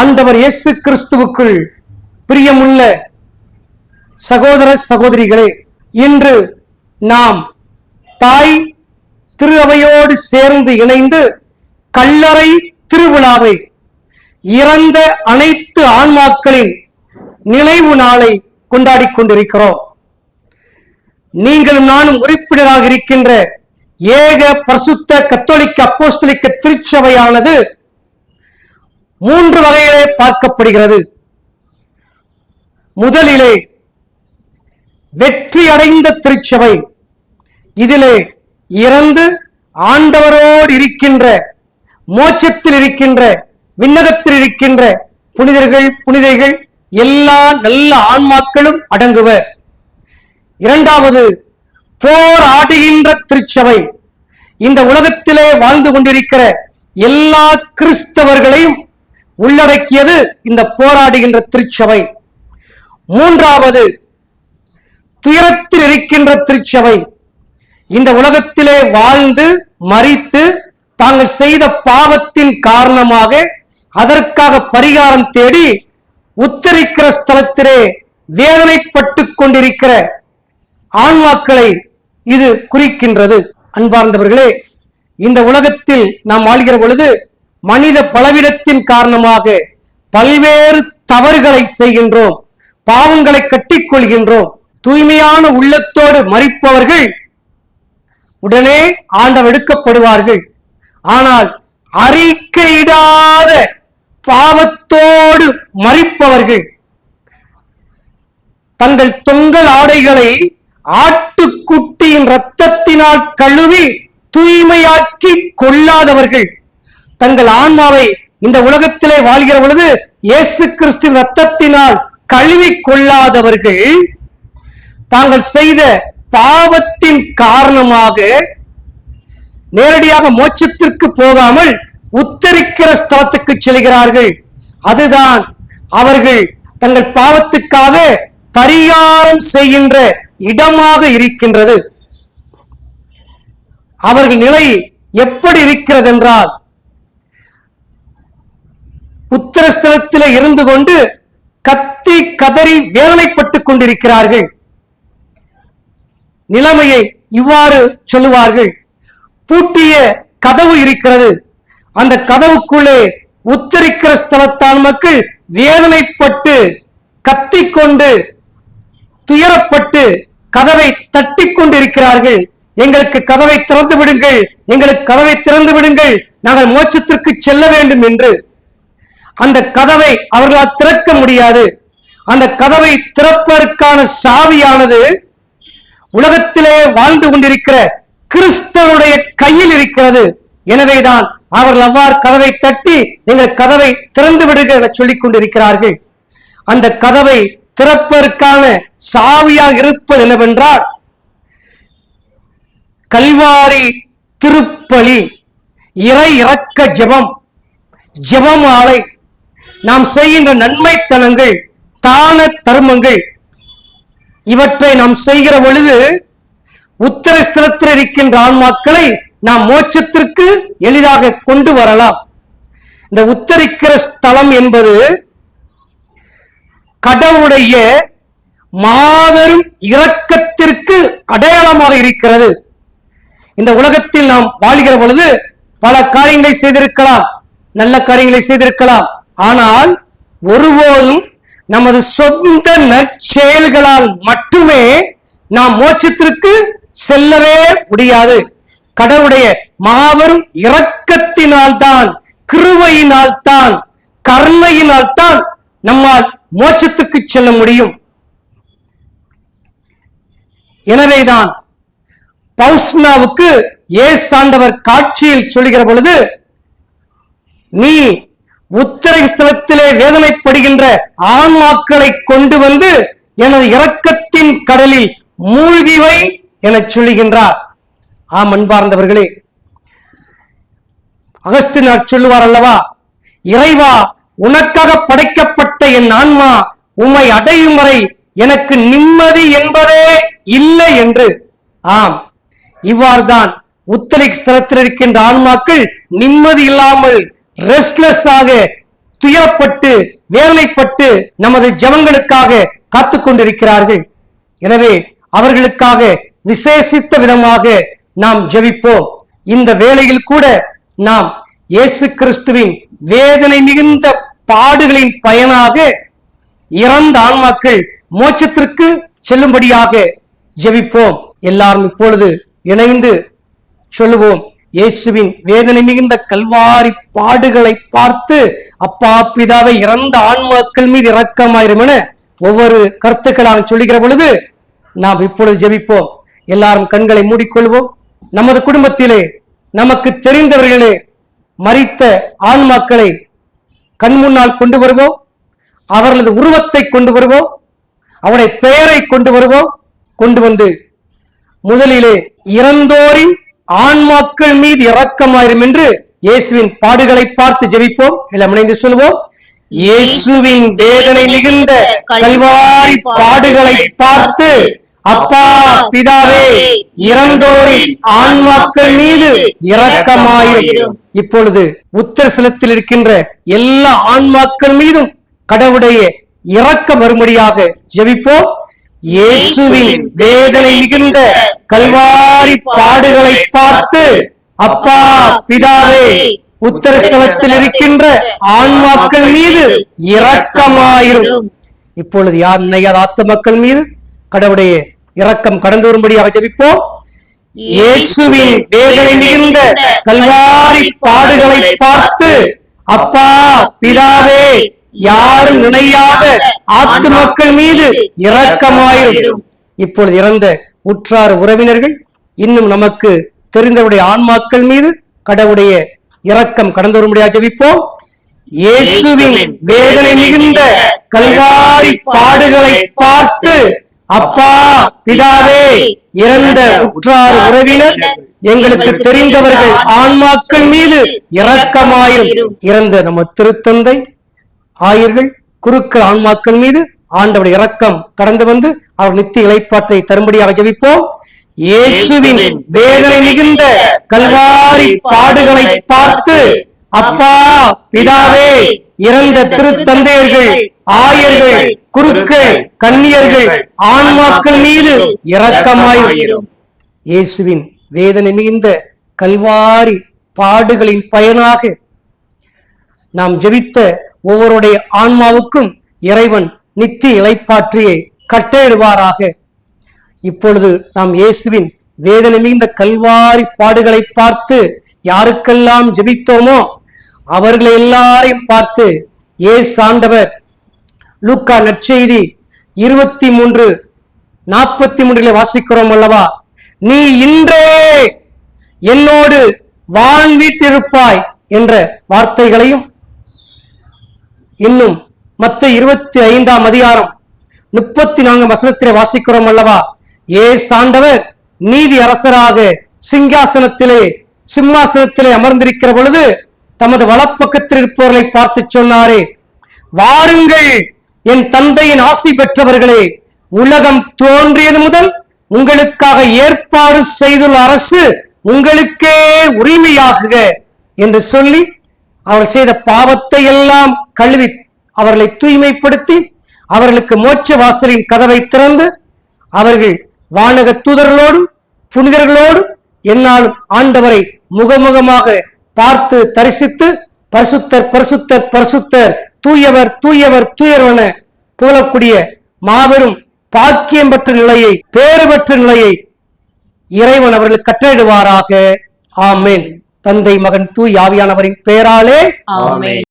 ஆண்டவர் இயேசு கிறிஸ்துவுக்குள் பிரியமுள்ள சகோதர சகோதரிகளே, இன்று நாம் தாய் திரு அவையோடு சேர்ந்து இணைந்து கல்லறை திருவிழாவை, இறந்த அனைத்து ஆன்மாக்களின் நினைவு நாளை கொண்டாடி கொண்டிருக்கிறோம். நீங்களும் நானும் உறுப்பினராக இருக்கின்ற ஏக பரிசுத்த கத்தோலிக்க அப்போஸ்தலிக்க திருச்சபையானது 3 வகையிலே பார்க்கப்படுகிறது. முதலிலே வெற்றி அடைந்த திருச்சபை. இதிலே இறந்து ஆண்டவரோடு இருக்கின்ற, மோட்சத்தில் இருக்கின்ற, விண்ணகத்தில் இருக்கின்ற புனிதர்கள் புனிதைகள் எல்லா நல்ல ஆன்மாக்களும் அடங்குவர். இரண்டாவது போராடுகின்ற திருச்சபை. இந்த உலகத்திலே வாழ்ந்து கொண்டிருக்கிற எல்லா கிறிஸ்தவர்களையும் உள்ளடக்கியது இந்த போராடுகின்ற திருச்சபை. மூன்றாவது துயரத்தில் இருக்கின்ற திருச்சபை. இந்த உலகத்திலே வாழ்ந்து மரித்து தாங்கள் செய்த பாவத்தின் காரணமாக அதற்காக பரிகாரம் தேடி உத்தரிக்கிற ஸ்தலத்திலே வேதனைப்பட்டு கொண்டிருக்கிற ஆன்மாக்களை இது குறிக்கின்றது. அன்பார்ந்தவர்களே, இந்த உலகத்தில் நாம் வாழ்கிற பொழுது மனித பலவீனத்தின் காரணமாக பல்வேறு தவறுகளை செய்கின்றோம், பாவங்களை கட்டிக்கொள்கின்றோம். தூய்மையான உள்ளத்தோடு மரிப்பவர்கள் உடனே ஆண்டவர் எடுக்கப்படுவார்கள். ஆனால் அறிக்கையிடாத பாவத்தோடு மரிப்பவர்கள் தங்கள் தொங்கல் ஆடைகளை ஆட்டுக்குட்டியின் இரத்தத்தினால் கழுவி தூய்மையாக்கி கொள்ளாதவர்கள், தங்கள் ஆன்மாவை இந்த உலகத்திலே வாழ்கிற பொழுது இயேசு கிறிஸ்துவின் இரத்தத்தினால் கழுவி கொள்ளாதவர்கள் தாங்கள் செய்த பாவத்தின் காரணமாக நேரடியாக மோட்சத்திற்கு போகாமல் உத்தரிக்கிற ஸ்தலத்துக்கு செல்கிறார்கள். அதுதான் அவர்கள் தங்கள் பாவத்துக்காக பரிகாரம் செய்கின்ற இடமாக இருக்கின்றது. அவர்கள் நிலை எப்படி இருக்கிறது என்றால், உத்தரஸ்தலத்திலே இருந்து கொண்டு கத்தி கதறி வேதனைப்பட்டுக் கொண்டிருக்கிறார்கள். நிலைமையை இவ்வாறு சொல்லுவார்கள்: பூட்டிய கதவு இருக்கிறது, அந்த கதவுக்குள்ளே உத்தரிக்கிற ஸ்தலத்தான் மக்கள் வேதனைப்பட்டு கத்திக்கொண்டு துயரப்பட்டு கதவை தட்டி கொண்டிருக்கிறார்கள். எங்களுக்கு கதவை திறந்து விடுங்கள், எங்களுக்கு கதவை திறந்து விடுங்கள், நாங்கள் மோட்சத்திற்கு செல்ல வேண்டும் என்று. அந்த கதவை அவர்களால் திறக்க முடியாது. அந்த கதவை திறப்பதற்கான சாவியானது உலகத்திலே வாழ்ந்து கொண்டிருக்கிற கிறிஸ்தவனுடைய கையில் இருக்கிறது. எனவேதான் அவர்கள் அவ்வாறு கதவை தட்டி எங்கள் கதவை திறந்து விடுக என சொல்லிக் கொண்டிருக்கிறார்கள். அந்த கதவை திறப்பதற்கான சாவியாக இருப்பது என்னவென்றால், கல்வாரி திருப்பலி, இறை இரக்க ஜெபம், ஜெபமாலை, நாம் செய்கின்ற நன்மைத்தனங்கள், தான தர்மங்கள், இவற்றை நாம் செய்கிற பொழுது உத்தரஸ்தலத்தில் இருக்கின்ற ஆன்மாக்களை நாம் மோட்சத்திற்கு எளிதாக கொண்டு வரலாம். இந்த உத்தரிக்கிற ஸ்தலம் என்பது கடவுளுடைய மாபெரும் இரக்கத்திற்கு அடையாளமாக இருக்கிறது. இந்த உலகத்தில் நாம் வாழ்கிற பொழுது பல காரியங்களை செய்திருக்கலாம், நல்ல காரியங்களை செய்திருக்கலாம். ஆனால் ஒருபோதும் நமது சொந்த நற்செயல்களால் மட்டுமே நாம் மோட்சத்திற்கு செல்லவே முடியாது. கடவுளுடைய மாபெரும் இரக்கத்தினால் தான், கிருபையினால் தான், கருணையினால் தான் நம்மால் மோட்சத்துக்கு செல்ல முடியும். எனவேதான் பவுஸ்னாவுக்கு ஏசாண்டவர் காட்சியில் சொல்லுகிற பொழுது, நீ உத்தரை ஸ்தலத்திலே வேதனைப்படுகின்ற ஆன்மாக்களை கொண்டு வந்து எனது இரக்கத்தின் கடலில் மூழ்கிவை என சொல்லுகின்றார். ஆம் அன்பார்ந்தவர்களே, அகஸ்தினார் சொல்லுவார் அல்லவா, இறைவா, உனக்காக படைக்கப்பட்ட என் ஆன்மா உம்மை அடையும் வரை எனக்கு நிம்மதி என்பதே இல்லை என்று. ஆம், இவ்வாறுதான் உத்தரிக் ஸ்தலத்தில் இருக்கின்ற ஆன்மாக்கள் நிம்மதி இல்லாமல் ரெஸ்ட்லெஸ் ஆக துயரப்பட்டு வேதனைப்பட்டு நமது ஜெபங்களுக்காக காத்து கொண்டிருக்கிறார்கள். எனவே அவர்களுக்காக விசேஷித்த விதமாக நாம் ஜெபிப்போம். இந்த வேளையில் கூட நாம் இயேசு கிறிஸ்துவின் வேதனை மிகுந்த பாடுகளின் பயனாக இறந்த ஆன்மாக்கள் மோட்சத்திற்கு செல்லும்படியாக ஜெபிப்போம். எல்லாரும் இப்பொழுது இணைந்து சொல்லுவோம். இயேசுவின் வேதனை மிகுந்த கல்வாரி பாடுகளை பார்த்து அப்பா பிதாவை இறந்த ஆன்மாக்கள் மீது இரக்கமாயிரும் என ஒவ்வொரு கருத்துக்களாக சொல்லுகிற பொழுது நாம் இப்பொழுது ஜெபிப்போம். எல்லாரும் கண்களை மூடிக்கொள்வோம். நமது குடும்பத்திலே நமக்கு தெரிந்தவர்களே மரித்த ஆன்மாக்களை கண் முன்னால் கொண்டு வருவோம். அவர்களது உருவத்தை கொண்டு வருவோம். அவருடைய பெயரை கொண்டு வருவோம். கொண்டு வந்து முதலிலே இறந்தோரின் ஆன்மாக்கள் மீது இரக்கமாயிரும் என்று இயேசுவின் பாடுகளை பார்த்து ஜெபிப்போம். எல்லாம் இணைந்து சொல்வோம். இயேசுவின் வேதனை மிகுந்த கல்வாரி பாடுகளை பார்த்து அப்பா பிதாவே இறந்தோரின் ஆன்மாக்கள் மீது இரக்கமாயிரும். இப்பொழுது உத்தரசலத்தில் இருக்கின்ற எல்லா ஆன்மாக்கள் மீதும் கடவுளுடைய இரக்கம் வரும்படியாக ஜெபிப்போம். இயேசுவின் வேதனை மிகுந்த கல்வாரி பாடுகளை பார்த்து அப்பா பிதாவே உத்தரஸ்தலத்தில் இருக்கின்ற ஆன்மாக்கள் மீது இரக்கமாயிரும். இப்பொழுது யார் நினையாத ஆத்துமக்கள் மீது கடவுளுடைய இரக்கம் கடந்து வரும்படியாக ஜெபிப்போம். இயேசுவின் வேதனை மிகுந்த கல்வாரி பாடுகளை பார்த்து அப்பா பிதாவே யாரும் நினையாத ஆத்துமக்கள் மீது இரக்கமாயிரும். இப்பொழுது இறந்த உற்றார் உறவினர்கள் இன்னும் நமக்கு தெரிந்தவருடைய ஆன்மாக்கள் மீது கடவுளுடைய இரக்கம் கடந்து வரும்படியாக ஜெபிப்போம். இயேசுவின் வேதனை மிகுந்த கல்வாரி பாடுகளை பார்த்து அப்பா பிதாவே இறந்த உற்றார் உறவினர் எங்களுக்கு தெரிந்தவர்கள் ஆன்மாக்கள் மீது இரக்கமாயிரும். இறந்த நம்ம திருத்தந்தை ஆயர்கள் குருக்கள் ஆன்மாக்கள் மீது ஆண்டவருடைய இரக்கம் கடந்து வந்து அவர் நித்திய இளைப்பாற்றை தரும்படியாக ஜெபிப்போம். இயேசுவின் வேதனை மிகுந்த கல்வாரி பாடுகளை பார்த்து அப்பா பிதாவே இறந்த திருத்தந்தையர்கள் ஆயர்கள் குருக்கள் கன்னியர்கள் ஆன்மாக்கள் மீது இரக்கமாயிரும். இயேசுவின் வேதனை மிகுந்த கல்வாரி பாடுகளின் பயனாக நாம் ஜெபித்த ஒவ்வொருடைய ஆன்மாவுக்கும் இறைவன் நித்திய இளைப்பாற்றியை கட்டளையிடுவாராக. இப்பொழுது நாம் இயேசுவின் வேதனை மிகுந்த கல்வாரி பாடுகளை பார்த்து யாருக்கெல்லாம் ஜெபித்தோமோ அவர்களை எல்லாரையும் பார்த்து இயேசு ஆண்டவர் லூக்கா நற்செய்தி 23:43 வாசிக்கிறோம் அல்லவா, நீ இன்றே என்னோடு வாழ்ந்திருப்பாய் என்ற வார்த்தைகளையும் இன்னும் மத்தேயு 25:34 வசனத்திலே வாசிக்கிறோம் அல்லவா, இயேசு ஆண்டவர் நீதி அரசராக சிம்மாசனத்திலே அமர்ந்திருக்கிற பொழுது தமது வலப்பக்கத்தில் இருப்பவர்களை பார்த்து சொன்னாரே, வாருங்கள் என் தந்தையின் ஆசி பெற்றவர்களே, உலகம் தோன்றியது முதல் உங்களுக்காக ஏற்பாடு செய்துள்ள அரசு உங்களுக்கே உரிமையாகுக என்று சொல்லி அவர் செய்த பாவத்தை எல்லாம் கழுவி அவர்களை தூய்மைப்படுத்தி அவர்களுக்கு மோட்ச வாசலின் கதவை திறந்து அவர்கள் வானக தூதர்களோடும் புனிதர்களோடும் என்னாலும் ஆண்டவரை முகமுகமாக பார்த்து தரிசித்து பரிசுத்தர் பரிசுத்தர் பரிசுத்தர் தூயவர் தூயவர் தூயர்வன போலக்கூடிய மாபெரும் பாக்கியம் பெற்ற நிலையை பேறு பெற்ற நிலையை இறைவன் அவர்கள் கட்டளையிடுவாராக. ஆமென். தந்தை மகன் தூய் ஆவியானவரின் பெயராலே ஆமென்.